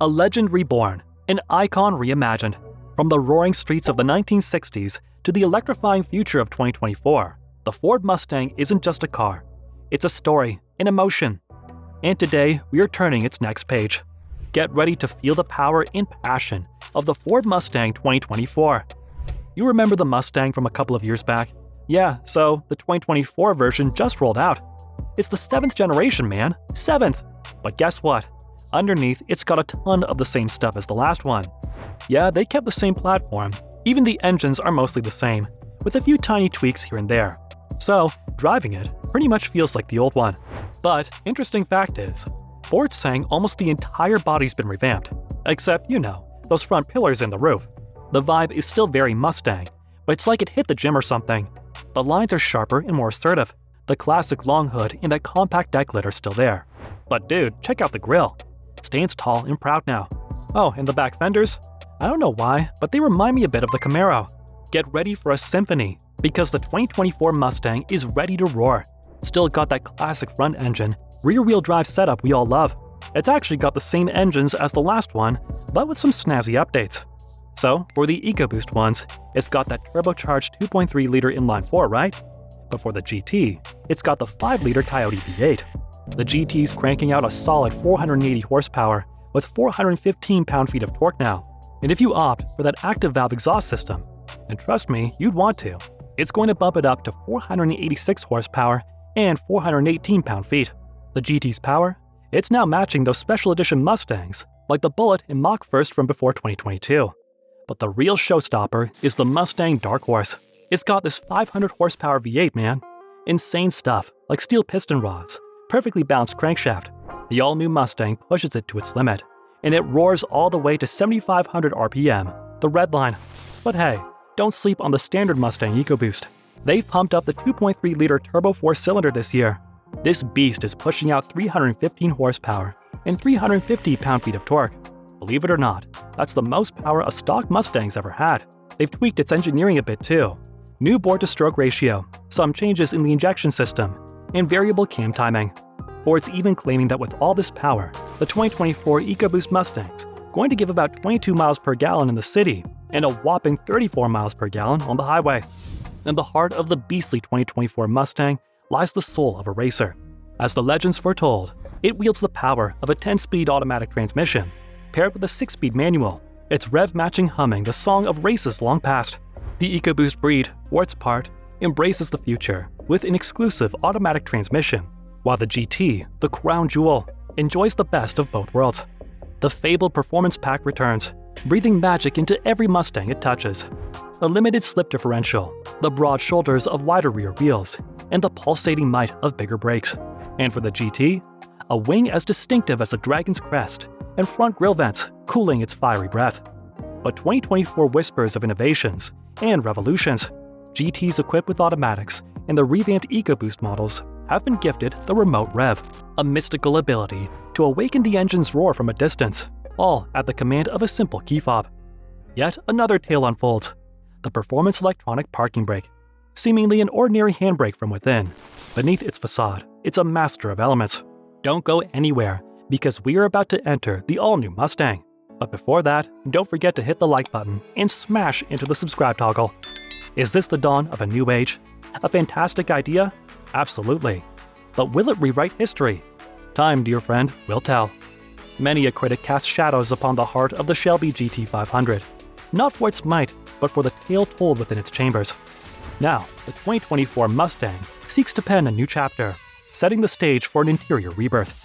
A legend reborn, an icon reimagined. From the roaring streets of the 1960s to the electrifying future of 2024, the Ford Mustang isn't just a car. It's a story, an emotion. And today, we are turning its next page. Get ready to feel the power and passion of the Ford Mustang 2024. You remember the Mustang from a couple of years back? Yeah, so the 2024 version just rolled out. It's the 7th generation, man. 7th! But guess what? Underneath, it's got a ton of the same stuff as the last one. Yeah, they kept the same platform. Even the engines are mostly the same, with a few tiny tweaks here and there. So, driving it pretty much feels like the old one. But interesting fact is, Ford's saying almost the entire body's been revamped. Except, those front pillars in the roof. The vibe is still very Mustang, but it's like it hit the gym or something. The lines are sharper and more assertive. The classic long hood and that compact deck lid are still there. But dude, check out the grille. It stands tall and proud now. Oh, and the back fenders? I don't know why, but they remind me a bit of the Camaro. Get ready for a symphony, because the 2024 Mustang is ready to roar. Still got that classic front engine, rear-wheel drive setup we all love. It's actually got the same engines as the last one, but with some snazzy updates. So, for the EcoBoost ones, it's got that turbocharged 2.3-liter inline-4, right? But for the GT, it's got the 5-liter Coyote V8. The GT's cranking out a solid 480 horsepower with 415 pound-feet of torque now. And if you opt for that active valve exhaust system, and trust me, you'd want to, it's going to bump it up to 486 horsepower and 418 pound-feet. The GT's power? It's now matching those special edition Mustangs, like the Bullet and Mach 1st from before 2022. But the real showstopper is the Mustang Dark Horse. It's got this 500 horsepower V8, man. Insane stuff, like steel piston rods, perfectly balanced crankshaft. The all-new Mustang pushes it to its limit, and it roars all the way to 7,500 RPM, the red line. But hey, don't sleep on the standard Mustang EcoBoost. They've pumped up the 2.3-liter turbo 4-cylinder this year. This beast is pushing out 315 horsepower and 350 pound-feet of torque. Believe it or not, that's the most power a stock Mustang's ever had. They've tweaked its engineering a bit too. New bore-to-stroke ratio, some changes in the injection system, and variable cam timing. Ford's even claiming that with all this power, the 2024 EcoBoost Mustang's going to give about 22 miles per gallon in the city and a whopping 34 miles per gallon on the highway. In the heart of the beastly 2024 Mustang lies the soul of a racer. As the legends foretold, it wields the power of a 10-speed automatic transmission, paired with a 6-speed manual, its rev-matching humming the song of races long past. The EcoBoost breed, for its part, embraces the future with an exclusive automatic transmission, while the GT, the crown jewel, enjoys the best of both worlds. The fabled performance pack returns, breathing magic into every Mustang it touches. A limited slip differential, the broad shoulders of wider rear wheels, and the pulsating might of bigger brakes. And for the GT, a wing as distinctive as a dragon's crest, and front grille vents cooling its fiery breath. But 2024 whispers of innovations and revolutions. GTs equipped with automatics and the revamped EcoBoost models have been gifted the Remote Rev, a mystical ability to awaken the engine's roar from a distance, all at the command of a simple key fob. Yet another tale unfolds, the performance electronic parking brake. Seemingly an ordinary handbrake from within, beneath its facade, it's a master of elements. Don't go anywhere, because we are about to enter the all-new Mustang. But before that, don't forget to hit the like button and smash into the subscribe toggle. Is this the dawn of a new age? A fantastic idea? Absolutely. But will it rewrite history? Time, dear friend, will tell. Many a critic casts shadows upon the heart of the Shelby GT500, not for its might, but for the tale told within its chambers. Now, the 2024 Mustang seeks to pen a new chapter, setting the stage for an interior rebirth.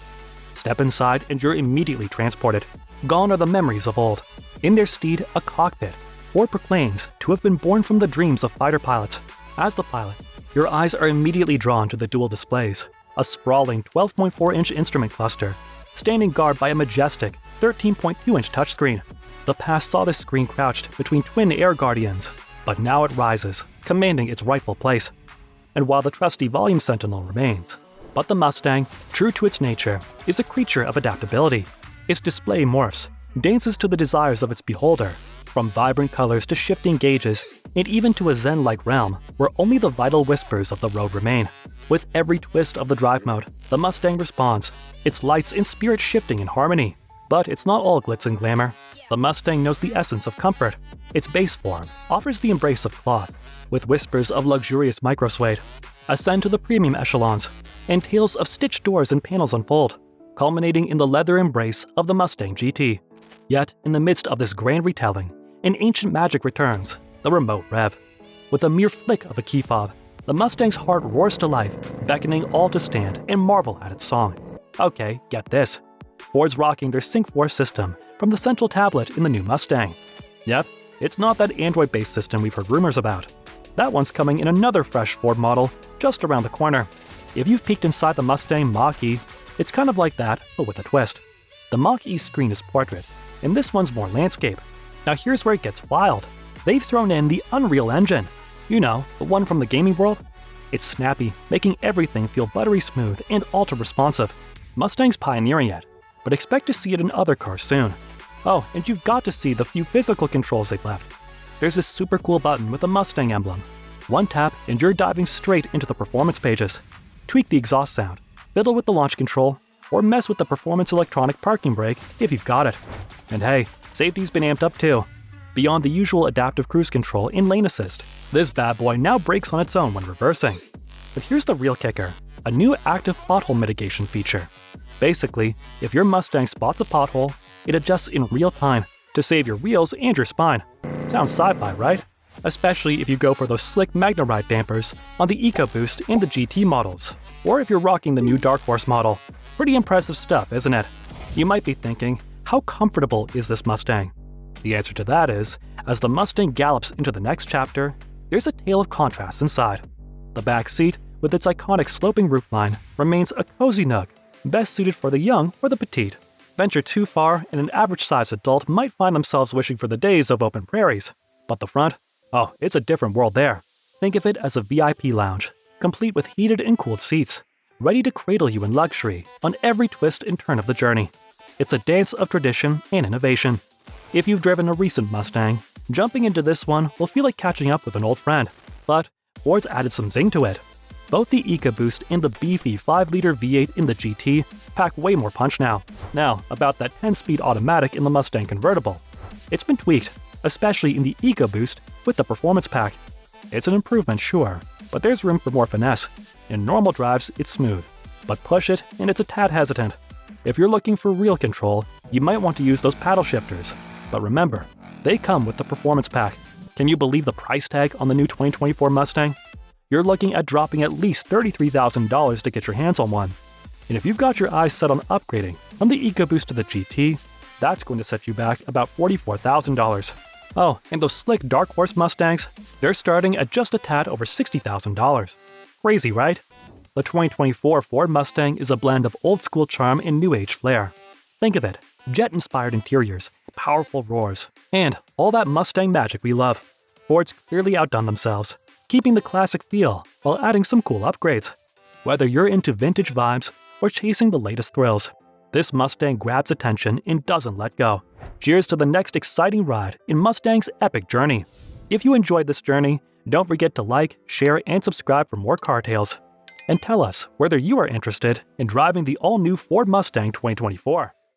Step inside and you're immediately transported. Gone are the memories of old. In their stead, a cockpit. Ford proclaims to have been born from the dreams of fighter pilots. As the pilot, your eyes are immediately drawn to the dual displays, a sprawling 12.4-inch instrument cluster, standing guard by a majestic 13.2-inch touchscreen. The past saw this screen crouched between twin Air Guardians, but now it rises, commanding its rightful place. And while the trusty volume sentinel remains, but the Mustang, true to its nature, is a creature of adaptability. Its display morphs, dances to the desires of its beholder, from vibrant colors to shifting gauges, and even to a zen-like realm where only the vital whispers of the road remain. With every twist of the drive mode, the Mustang responds, its lights and spirit shifting in harmony. But it's not all glitz and glamour. The Mustang knows the essence of comfort. Its base form offers the embrace of cloth, with whispers of luxurious microsuede. Ascend to the premium echelons, and tales of stitched doors and panels unfold, culminating in the leather embrace of the Mustang GT. Yet, in the midst of this grand retelling, an ancient magic returns, the remote rev. With a mere flick of a key fob, the Mustang's heart roars to life, beckoning all to stand and marvel at its song. Okay, get this. Ford's rocking their Sync 4 system from the central tablet in the new Mustang. Yep, it's not that Android-based system we've heard rumors about. That one's coming in another fresh Ford model just around the corner. If you've peeked inside the Mustang Mach-E, it's kind of like that, but with a twist. The Mach-E screen is portrait, and this one's more landscape. Now here's where it gets wild. They've thrown in the Unreal Engine. You know, the one from the gaming world? It's snappy, making everything feel buttery smooth and ultra-responsive. Mustang's pioneering it, but expect to see it in other cars soon. Oh, and you've got to see the few physical controls they've left. There's this super cool button with a Mustang emblem. One tap and you're diving straight into the performance pages. Tweak the exhaust sound, fiddle with the launch control, or mess with the performance electronic parking brake if you've got it. And hey, safety's been amped up too. Beyond the usual adaptive cruise control and lane assist, this bad boy now brakes on its own when reversing. But here's the real kicker, a new active pothole mitigation feature. Basically, if your Mustang spots a pothole, it adjusts in real time to save your wheels and your spine. Sounds sci-fi, right? Especially if you go for those slick Magna-Ride dampers on the EcoBoost and the GT models, or if you're rocking the new Dark Horse model. Pretty impressive stuff, isn't it? You might be thinking, how comfortable is this Mustang? The answer to that is, as the Mustang gallops into the next chapter, there's a tale of contrasts inside. The back seat, with its iconic sloping roofline, remains a cozy nook, best suited for the young or the petite. Venture too far, and an average-sized adult might find themselves wishing for the days of open prairies. But the front? Oh, it's a different world there. Think of it as a VIP lounge, complete with heated and cooled seats, ready to cradle you in luxury on every twist and turn of the journey. It's a dance of tradition and innovation. If you've driven a recent Mustang, jumping into this one will feel like catching up with an old friend. But Ford's added some zing to it. Both the EcoBoost and the beefy 5-liter V8 in the GT pack way more punch now. Now, about that 10-speed automatic in the Mustang convertible. It's been tweaked, especially in the EcoBoost with the performance pack. It's an improvement, sure, but there's room for more finesse. In normal drives, it's smooth, but push it and it's a tad hesitant. If you're looking for real control, you might want to use those paddle shifters. But remember, they come with the performance pack. Can you believe the price tag on the new 2024 Mustang? You're looking at dropping at least $33,000 to get your hands on one. And if you've got your eyes set on upgrading from the EcoBoost to the GT, that's going to set you back about $44,000. Oh, and those slick Dark Horse Mustangs, they're starting at just a tad over $60,000. Crazy, right? The 2024 Ford Mustang is a blend of old-school charm and new-age flair. Think of it, jet-inspired interiors, powerful roars, and all that Mustang magic we love. Ford's clearly outdone themselves, keeping the classic feel while adding some cool upgrades. Whether you're into vintage vibes or chasing the latest thrills, this Mustang grabs attention and doesn't let go. Cheers to the next exciting ride in Mustang's epic journey. If you enjoyed this journey, don't forget to like, share, and subscribe for more car tales. And tell us whether you are interested in driving the all-new Ford Mustang 2024.